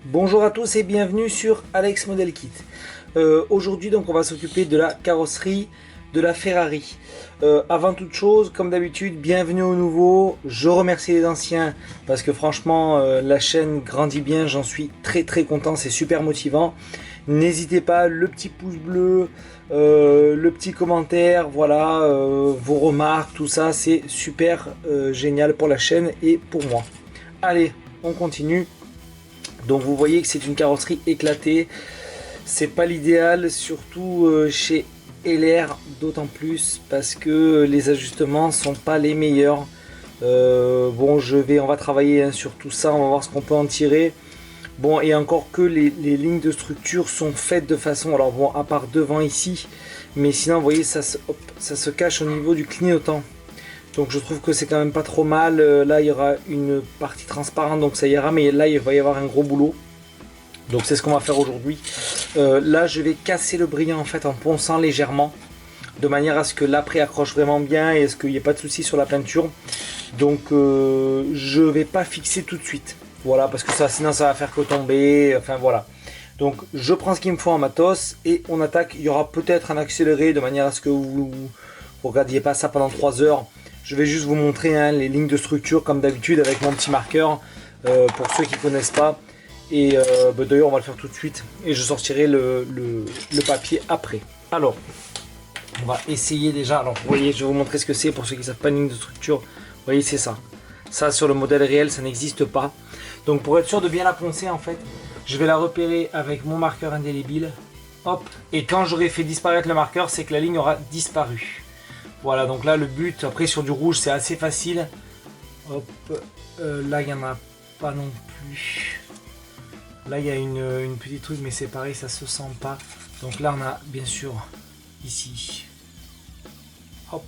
Bonjour à tous et bienvenue sur Alex Model Kit. Aujourd'hui donc on va s'occuper de la carrosserie de la Ferrari. Avant toute chose, comme d'habitude, bienvenue aux nouveaux. Je remercie les anciens parce que franchement la chaîne grandit bien, j'en suis très content, c'est super motivant. N'hésitez pas, le petit pouce bleu, le petit commentaire, voilà, vos remarques, tout ça c'est super génial pour la chaîne et pour moi. Allez, on continue. Donc vous voyez que c'est une carrosserie éclatée, c'est pas l'idéal, surtout chez LR, d'autant plus parce que les ajustements sont pas les meilleurs. Bon, on va travailler sur tout ça, on va voir ce qu'on peut en tirer. Bon, et encore que les lignes de structure sont faites de façon, alors bon, à part devant ici, mais sinon vous voyez ça se cache au niveau du clignotant. Donc je trouve que c'est quand même pas trop mal. Là il y aura une partie transparente donc ça ira, mais là il va y avoir un gros boulot. Donc c'est ce qu'on va faire aujourd'hui. Là je vais casser le brillant en fait en ponçant légèrement, de manière à ce que l'après accroche vraiment bien et à ce qu'il n'y ait pas de souci sur la peinture. Donc je vais pas fixer tout de suite. Voilà, parce que ça sinon ça va faire que tomber. Enfin voilà. Donc je prends ce qu'il me faut en matos et on attaque. Il y aura peut-être un accéléré de manière à ce que vous regardiez pas ça pendant 3 heures. Je vais juste vous montrer hein, les lignes de structure comme d'habitude avec mon petit marqueur pour ceux qui ne connaissent pas. Et d'ailleurs on va le faire tout de suite et je sortirai le papier après. Alors on va essayer déjà. Alors vous voyez, je vais vous montrer ce que c'est pour ceux qui ne savent pas une ligne de structure. Vous voyez, c'est ça. Ça sur le modèle réel ça n'existe pas. Donc pour être sûr de bien la poncer en fait, je vais la repérer avec mon marqueur indélébile. Hop. Et quand j'aurai fait disparaître le marqueur, c'est que la ligne aura disparu. Voilà, donc là le but, après sur du rouge c'est assez facile. Hop, là il n'y en a pas non plus. Là il y a une petite truc mais c'est pareil, ça se sent pas. Donc là on a bien sûr ici. Hop.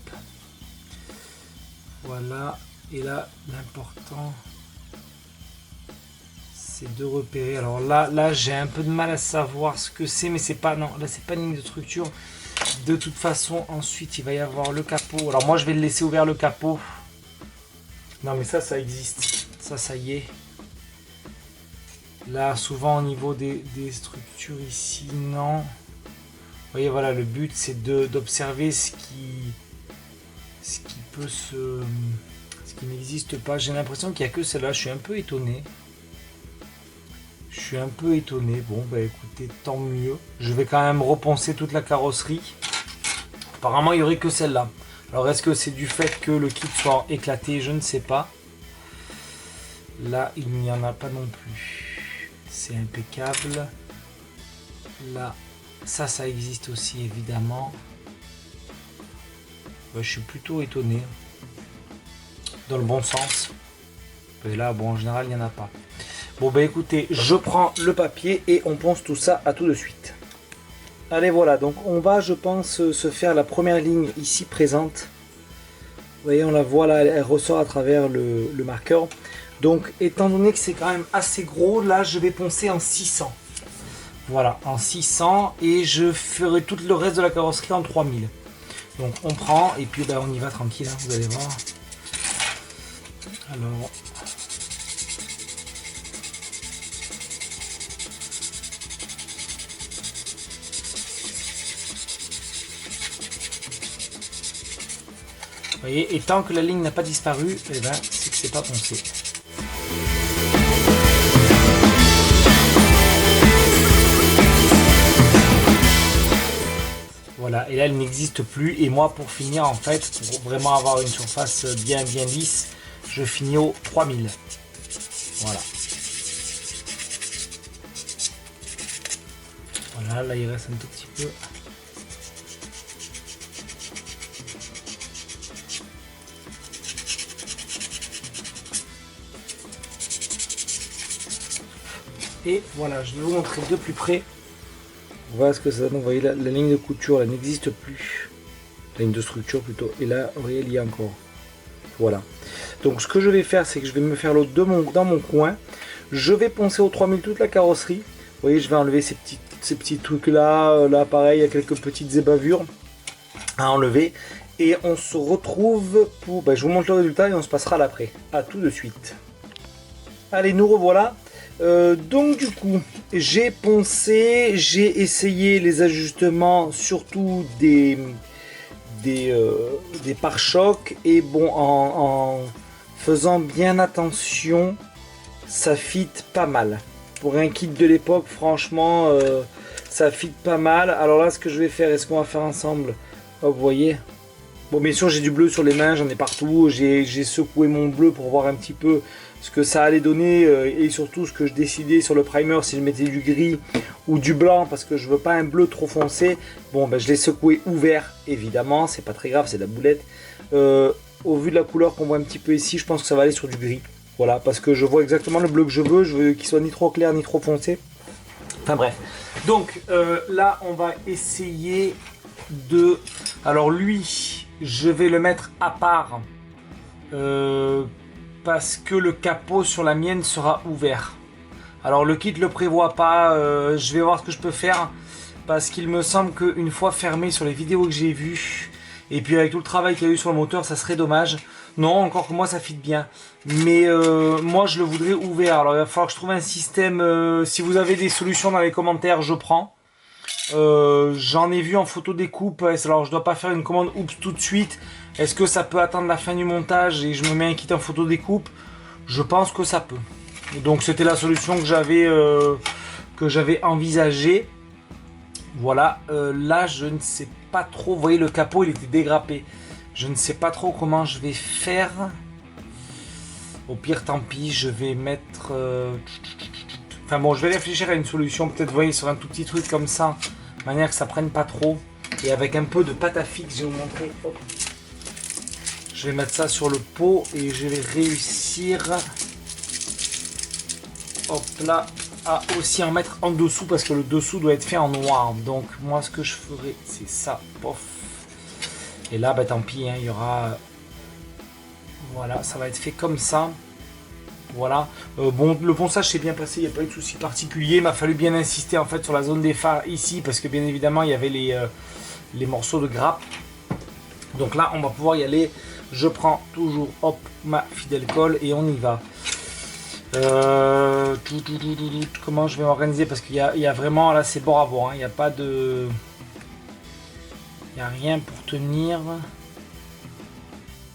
Voilà, et là l'important c'est de repérer. Alors là j'ai un peu de mal à savoir ce que c'est, mais c'est pas, non, là c'est pas une ligne de structure. De toute façon, ensuite il va y avoir le capot. Alors moi je vais le laisser ouvert le capot. Non mais ça existe. Ça y est. Là souvent au niveau des structures ici, non. Vous voyez, voilà, le but c'est d'observer ce qui n'existe pas. J'ai l'impression qu'il n'y a que celle-là. Je suis un peu étonné. Bon bah écoutez, tant mieux. Je vais quand même reponcer toute la carrosserie. Apparemment il n'y aurait que celle-là. Alors est-ce que c'est du fait que le kit soit éclaté? Je ne sais pas. Là il n'y en a pas non plus. C'est impeccable. Là ça existe aussi évidemment. Ouais, je suis plutôt étonné. Dans le bon sens. Et là bon, en général il n'y en a pas. Bon bah écoutez, je prends le papier et on ponce tout ça, à tout de suite. Allez voilà, donc on va je pense se faire la première ligne ici présente. Vous voyez, on la voit là, elle ressort à travers le marqueur. Donc étant donné que c'est quand même assez gros, là je vais poncer en 600. Voilà, en 600 et je ferai tout le reste de la carrosserie en 3000. Donc on prend et puis bah, on y va tranquille, hein, vous allez voir. Alors... Vous voyez, et tant que la ligne n'a pas disparu, eh ben, c'est que c'est pas poncé. Voilà, et là elle n'existe plus. Et moi pour finir en fait, pour vraiment avoir une surface bien lisse, je finis au 3000. Voilà. Voilà, là il reste un tout petit peu. Et voilà, je vais vous montrer de plus près. Voilà ce que ça donne. Vous voyez la ligne de couture, elle n'existe plus. La ligne de structure plutôt. Et là, vous voyez, il y a encore. Voilà. Donc ce que je vais faire, c'est que je vais me faire l'autre dans mon coin. Je vais poncer au 3000 toute la carrosserie. Vous voyez, je vais enlever ces petits trucs là. Là, pareil, il y a quelques petites ébavures à enlever. Et on se retrouve pour... je vous montre le résultat et on se passera à l'après. A tout de suite. Allez, nous revoilà. Donc du coup, j'ai poncé, j'ai essayé les ajustements, surtout des pare-chocs. Et bon, en faisant bien attention, ça fit pas mal. Pour un kit de l'époque, franchement, ça fit pas mal. Alors là, ce que je vais faire, est-ce qu'on va faire ensemble? Oh, vous voyez. Bon, bien sûr, j'ai du bleu sur les mains, j'en ai partout. J'ai secoué mon bleu pour voir un petit peu ce que ça allait donner et surtout ce que je décidais sur le primer, si je mettais du gris ou du blanc, parce que je veux pas un bleu trop foncé. Bon, je l'ai secoué ouvert, évidemment, c'est pas très grave, c'est de la boulette. Au vu de la couleur qu'on voit un petit peu ici, je pense que ça va aller sur du gris. Voilà, parce que je vois exactement le bleu que je veux qu'il soit ni trop clair ni trop foncé. Enfin bref. Donc là, on va essayer de... Alors lui... Je vais le mettre à part parce que le capot sur la mienne sera ouvert. Alors le kit le prévoit pas, je vais voir ce que je peux faire parce qu'il me semble qu'une fois fermé sur les vidéos que j'ai vues et puis avec tout le travail qu'il y a eu sur le moteur, ça serait dommage. Non, encore que moi ça fit bien. Mais moi je le voudrais ouvert. Alors il va falloir que je trouve un système. Si vous avez des solutions dans les commentaires, je prends. J'en ai vu en photo découpe, alors je dois pas faire une commande oups tout de suite. Est-ce que ça peut attendre la fin du montage et je me mets un kit en photo découpe? Je pense que ça peut. Donc c'était la solution que j'avais envisagée. Voilà, là je ne sais pas trop, vous voyez le capot il était dégrappé. Je ne sais pas trop comment je vais faire. Au pire tant pis, je vais mettre... Enfin bon, je vais réfléchir à une solution, peut-être vous voyez sur un tout petit truc comme ça, de manière que ça prenne pas trop. Et avec un peu de pâte à fixe, je vais vous montrer. Hop. Je vais mettre ça sur le pot et je vais réussir, hop là, à aussi en mettre en dessous parce que le dessous doit être fait en noir. Donc moi ce que je ferai, c'est ça, pof. Et là, tant pis, hein, il y aura... Voilà, ça va être fait comme ça. Voilà, bon, le ponçage s'est bien passé, il n'y a pas eu de souci particulier. Il m'a fallu bien insister en fait sur la zone des phares ici parce que bien évidemment il y avait les morceaux de grappe. Donc là on va pouvoir y aller. Je prends toujours hop ma fidèle colle et on y va. Comment je vais m'organiser parce qu'il y a vraiment là c'est bord à bord, hein, il n'y a pas de... Il n'y a rien pour tenir.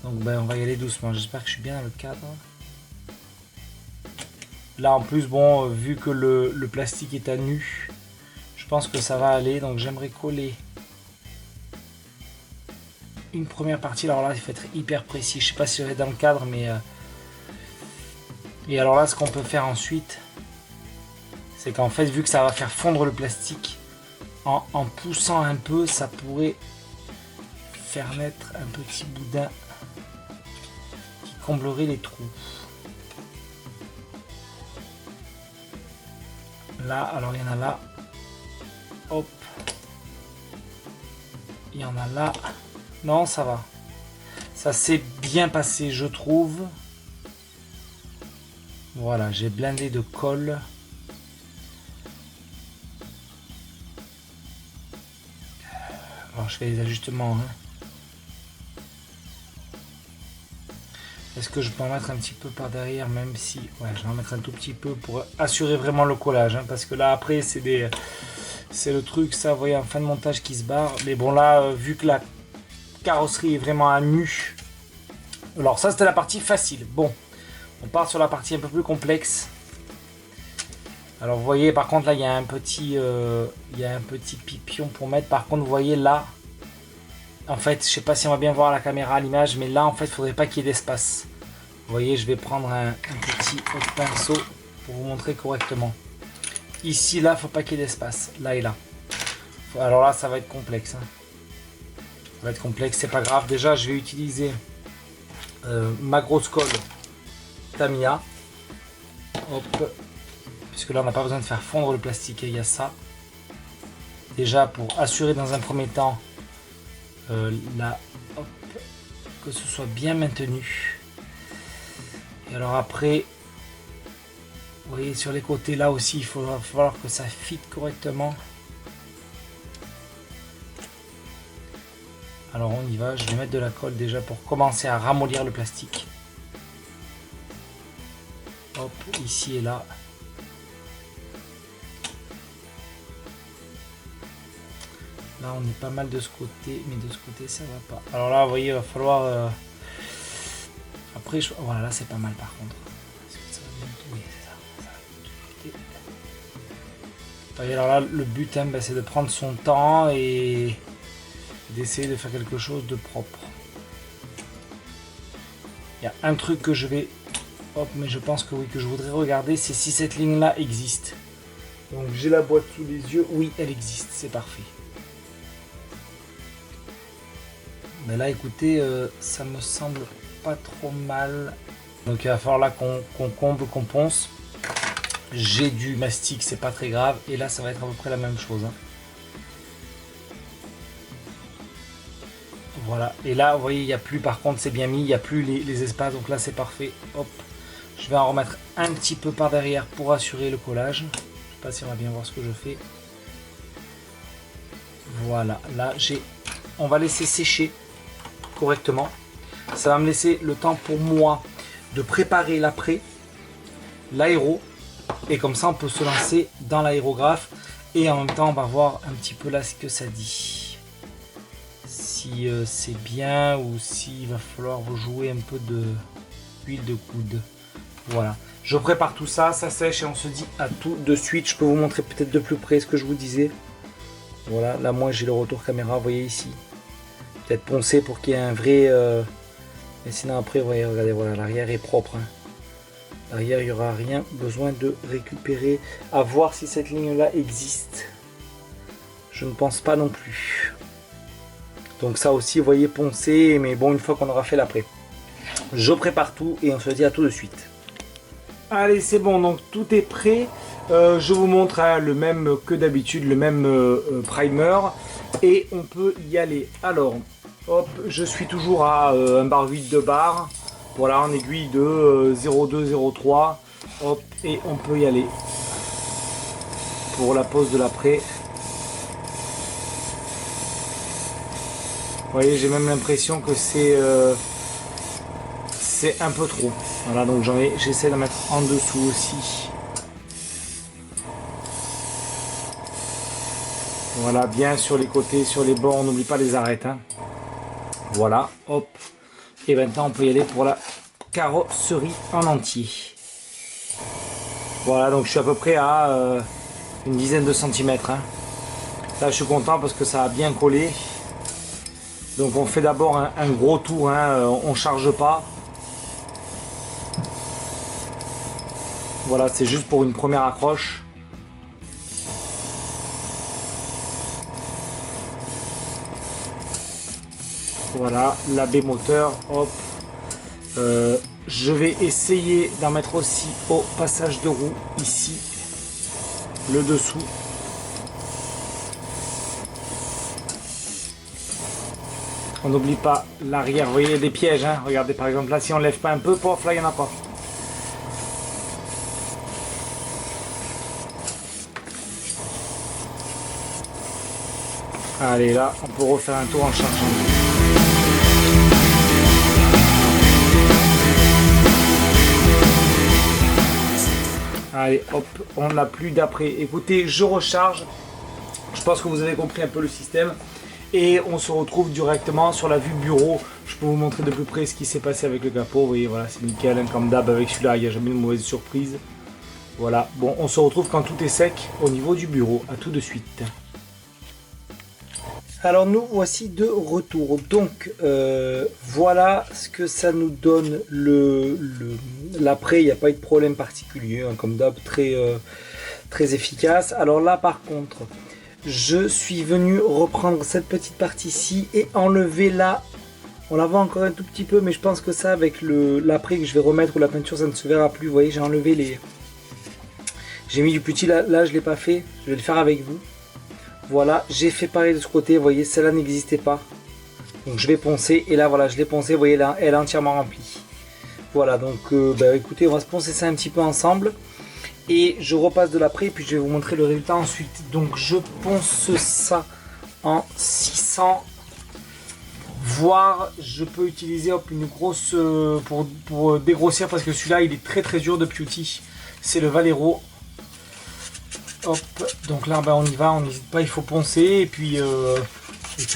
Donc on va y aller doucement, j'espère que je suis bien dans le cadre. Là en plus bon vu que le plastique est à nu, je pense que ça va aller. Donc j'aimerais coller une première partie. Alors là il faut être hyper précis, je sais pas si je vais dans le cadre mais et alors là ce qu'on peut faire ensuite c'est qu'en fait vu que ça va faire fondre le plastique en poussant un peu, ça pourrait faire naître un petit boudin qui comblerait les trous. Là, alors il y en a là. Hop. Il y en a là. Non, ça va. Ça s'est bien passé, je trouve. Voilà, j'ai blindé de colle. Alors, je fais les ajustements. Hein. Est-ce que je peux en mettre un petit peu par derrière, même si... Ouais, je vais en mettre un tout petit peu pour assurer vraiment le collage. Hein, parce que là, après, c'est le truc, ça, vous voyez, en fin de montage qui se barre. Mais bon, là, vu que la carrosserie est vraiment à nu... Alors, ça, c'était la partie facile. Bon, on part sur la partie un peu plus complexe. Alors, vous voyez, par contre, là, il y a un petit pipion pour mettre. Par contre, vous voyez, là... En fait, je sais pas si on va bien voir à la caméra à l'image, mais là en fait il faudrait pas qu'il y ait d'espace. Vous voyez, je vais prendre un petit pinceau pour vous montrer correctement. Ici, là, faut pas qu'il y ait d'espace. Là et là. Alors là, ça va être complexe. Hein. Ça va être complexe, c'est pas grave. Déjà, je vais utiliser ma grosse colle Tamiya. Hop. Puisque là, on n'a pas besoin de faire fondre le plastique. Il y a ça. Déjà, pour assurer dans un premier temps là, hop, que ce soit bien maintenu. Et alors après, vous voyez sur les côtés là aussi, il va falloir que ça fitte correctement. Alors on y va, je vais mettre de la colle déjà pour commencer à ramollir le plastique. Hop, ici et là. Là on est pas mal de ce côté, mais de ce côté ça va pas. Alors là vous voyez, il va falloir... Après, voilà, là c'est pas mal par contre. Oui, c'est ça. Vous voyez, alors là le but hein, c'est de prendre son temps et d'essayer de faire quelque chose de propre. Il y a un truc que je vais... Hop, mais je pense que oui, que je voudrais regarder, c'est si cette ligne là existe. Donc j'ai la boîte sous les yeux, oui elle existe, c'est parfait. Mais là écoutez, ça me semble pas trop mal. Donc il va falloir là qu'on comble, qu'on ponce. J'ai du mastic, c'est pas très grave. Et là ça va être à peu près la même chose. Hein. Voilà. Et là vous voyez il n'y a plus, par contre c'est bien mis, il n'y a plus les espaces. Donc là c'est parfait. Hop. Je vais en remettre un petit peu par derrière pour assurer le collage. Je sais pas si on va bien voir ce que je fais. Voilà. Là on va laisser sécher correctement. Ça va me laisser le temps pour moi de préparer l'après, l'aéro, et comme ça on peut se lancer dans l'aérographe et en même temps on va voir un petit peu là ce que ça dit. Si c'est bien ou s'il va falloir jouer un peu de huile de coude. Voilà, je prépare tout ça, ça sèche et on se dit à tout de suite. Je peux vous montrer peut-être de plus près ce que je vous disais. Voilà, là moi j'ai le retour caméra, vous voyez ici. Peut-être poncer pour qu'il y ait un vrai... Mais sinon après, vous voyez, regardez, voilà, l'arrière est propre. Hein. L'arrière, il n'y aura rien besoin de récupérer. À voir si cette ligne-là existe. Je ne pense pas non plus. Donc ça aussi, vous voyez, poncer. Mais bon, une fois qu'on aura fait l'après. Je prépare tout et on se dit à tout de suite. Allez, c'est bon, donc tout est prêt. Je vous montre hein, le même que d'habitude, le même primer. Et on peut y aller. Alors... Hop, je suis toujours à un bar 8 de bar. Voilà, en aiguille de 0,2, 0,3. Hop, et on peut y aller. Pour la pose de l'après. Vous voyez, j'ai même l'impression que c'est un peu trop. Voilà, donc j'essaie de mettre en dessous aussi. Voilà, bien sur les côtés, sur les bords, on n'oublie pas les arêtes. Hein. Voilà, hop. Et maintenant, on peut y aller pour la carrosserie en entier. Voilà, donc je suis à peu près à une dizaine de centimètres. Hein. Là, je suis content parce que ça a bien collé. Donc, on fait d'abord un gros tour. Hein, on charge pas. Voilà, c'est juste pour une première accroche. Voilà, la baie moteur, hop. Je vais essayer d'en mettre aussi au passage de roue, ici, le dessous. On n'oublie pas l'arrière, vous voyez, il y a des pièges, hein. Regardez par exemple là, si on ne lève pas un peu, pof, là il n'y en a pas. Allez, là, on peut refaire un tour en chargeant. Allez, hop, on n'a plus d'après. Écoutez, je recharge. Je pense que vous avez compris un peu le système. Et on se retrouve directement sur la vue bureau. Je peux vous montrer de plus près ce qui s'est passé avec le capot. Vous voyez, voilà, c'est nickel, hein, comme d'hab avec celui-là, il n'y a jamais de mauvaise surprise. Voilà, bon, on se retrouve quand tout est sec au niveau du bureau. À tout de suite. Alors nous voici de retour. Donc voilà ce que ça nous donne l'après. Il n'y a pas eu de problème particulier, hein, comme d'hab, très efficace. Alors là par contre, je suis venu reprendre cette petite partie-ci et enlever là. On la voit encore un tout petit peu, mais je pense que ça avec l'après que je vais remettre ou la peinture, ça ne se verra plus. Vous voyez, j'ai enlevé les... J'ai mis du petit là, je ne l'ai pas fait. Je vais le faire avec vous. Voilà, j'ai fait pareil de ce côté, vous voyez, celle-là n'existait pas. Donc je vais poncer, et là voilà, je l'ai poncé, vous voyez là, elle est entièrement remplie. Voilà, donc écoutez, on va se poncer ça un petit peu ensemble. Et je repasse de l'après, puis je vais vous montrer le résultat ensuite. Donc je ponce ça en 600. voire je peux utiliser une grosse pour dégrossir, parce que celui-là il est très dur de beauty. C'est le Valero. Hop, donc là on y va, on n'hésite pas, il faut poncer et puis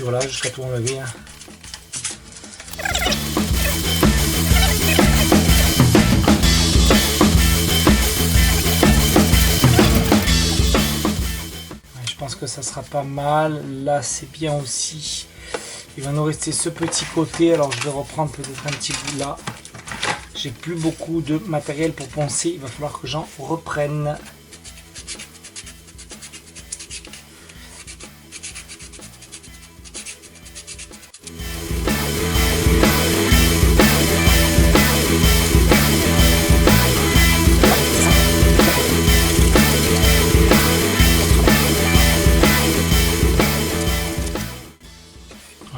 voilà, jusqu'à tout enlever. Hein. Ouais, je pense que ça sera pas mal. Là c'est bien aussi. Il va nous rester ce petit côté, alors je vais reprendre peut-être un petit bout là. J'ai plus beaucoup de matériel pour poncer, il va falloir que j'en reprenne.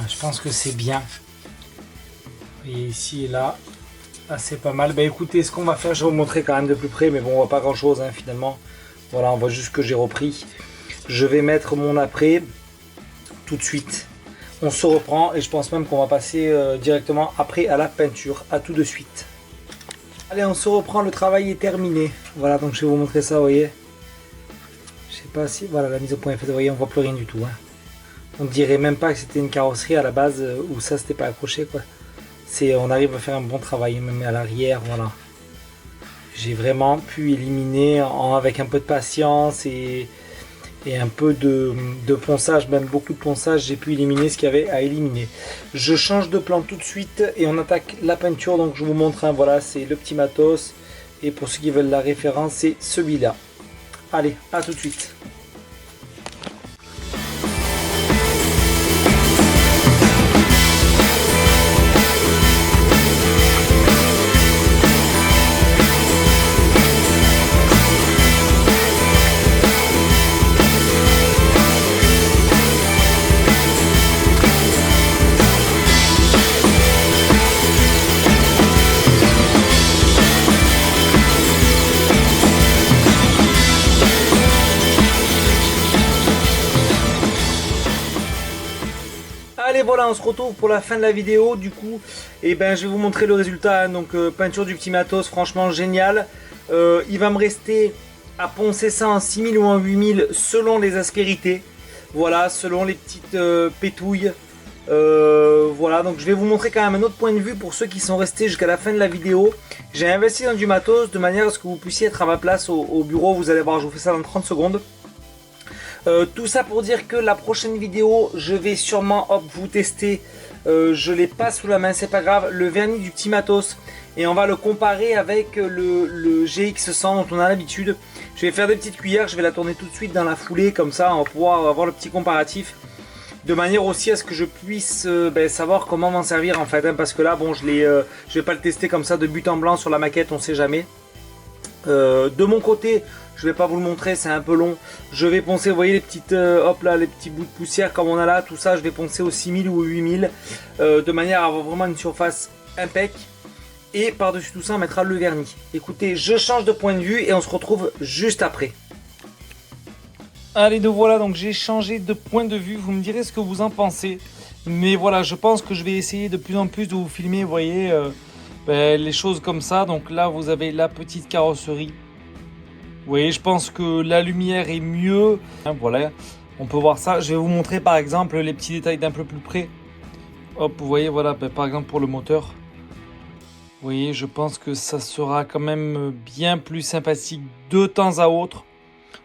Je pense que c'est bien. Et ici et là, c'est pas mal. Bah écoutez, ce qu'on va faire, je vais vous montrer quand même de plus près, mais bon, on voit pas grand chose hein, finalement. Voilà, on voit juste que j'ai repris. Je vais mettre mon après tout de suite. On se reprend et je pense même qu'on va passer directement après à la peinture. À tout de suite. Allez, on se reprend, le travail est terminé. Voilà, donc je vais vous montrer ça, vous voyez. Je sais pas si... Voilà, la mise au point est faite, vous voyez, on voit plus rien du tout. Hein. On dirait même pas que c'était une carrosserie à la base où ça c'était pas accroché quoi. On arrive à faire un bon travail même à l'arrière, voilà. J'ai vraiment pu éliminer avec un peu de patience et un peu de ponçage, même beaucoup de ponçage, j'ai pu éliminer ce qu'il y avait à éliminer. Je change de plan tout de suite et on attaque la peinture. Donc je vous montre un, voilà, c'est le petit matos. Et pour ceux qui veulent la référence, c'est celui-là. Allez, à tout de suite. Allez voilà, on se retrouve pour la fin de la vidéo. Du coup, et ben, je vais vous montrer le résultat. Hein. Donc peinture du petit matos, franchement génial. Il va me rester à poncer ça en 6000 ou en 8000 selon les aspérités. Voilà, selon les petites pétouilles. Voilà, donc je vais vous montrer quand même un autre point de vue pour ceux qui sont restés jusqu'à la fin de la vidéo. J'ai investi dans du matos de manière à ce que vous puissiez être à ma place au bureau. Vous allez voir, je vous fais ça dans 30 secondes. Tout ça pour dire que la prochaine vidéo, je vais sûrement vous tester, je l'ai pas sous la main, c'est pas grave, le vernis du petit matos. Et on va le comparer avec le GX100 dont on a l'habitude. Je vais faire des petites cuillères, je vais la tourner tout de suite dans la foulée, comme ça on va pouvoir avoir le petit comparatif. De manière aussi à ce que je puisse savoir comment m'en servir en fait. Hein, parce que là, bon, je vais pas le tester comme ça de but en blanc sur la maquette, on sait jamais. De mon côté, je vais pas vous le montrer, c'est un peu long. Je vais poncer, vous voyez les petites, hop là, les petits bouts de poussière comme on a là, tout ça, je vais poncer au 6000 ou au 8000, de manière à avoir vraiment une surface impec. Et par-dessus tout ça, on mettra le vernis. Écoutez, je change de point de vue et on se retrouve juste après. Allez, donc voilà, donc j'ai changé de point de vue. Vous me direz ce que vous en pensez. Mais voilà, je pense que je vais essayer de plus en plus de vous filmer, vous voyez, les choses comme ça. Donc là, vous avez la petite carrosserie. Vous voyez, je pense que la lumière est mieux. Voilà, on peut voir ça. Je vais vous montrer par exemple les petits détails d'un peu plus près. Hop, vous voyez, voilà, par exemple pour le moteur. Vous voyez, je pense que ça sera quand même bien plus sympathique de temps à autre.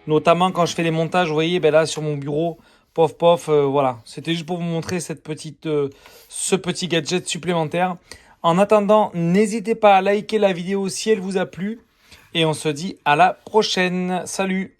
Notamment quand je fais les montages, vous voyez, là sur mon bureau, pof pof, voilà. C'était juste pour vous montrer ce petit gadget supplémentaire. En attendant, n'hésitez pas à liker la vidéo si elle vous a plu. Et on se dit à la prochaine. Salut!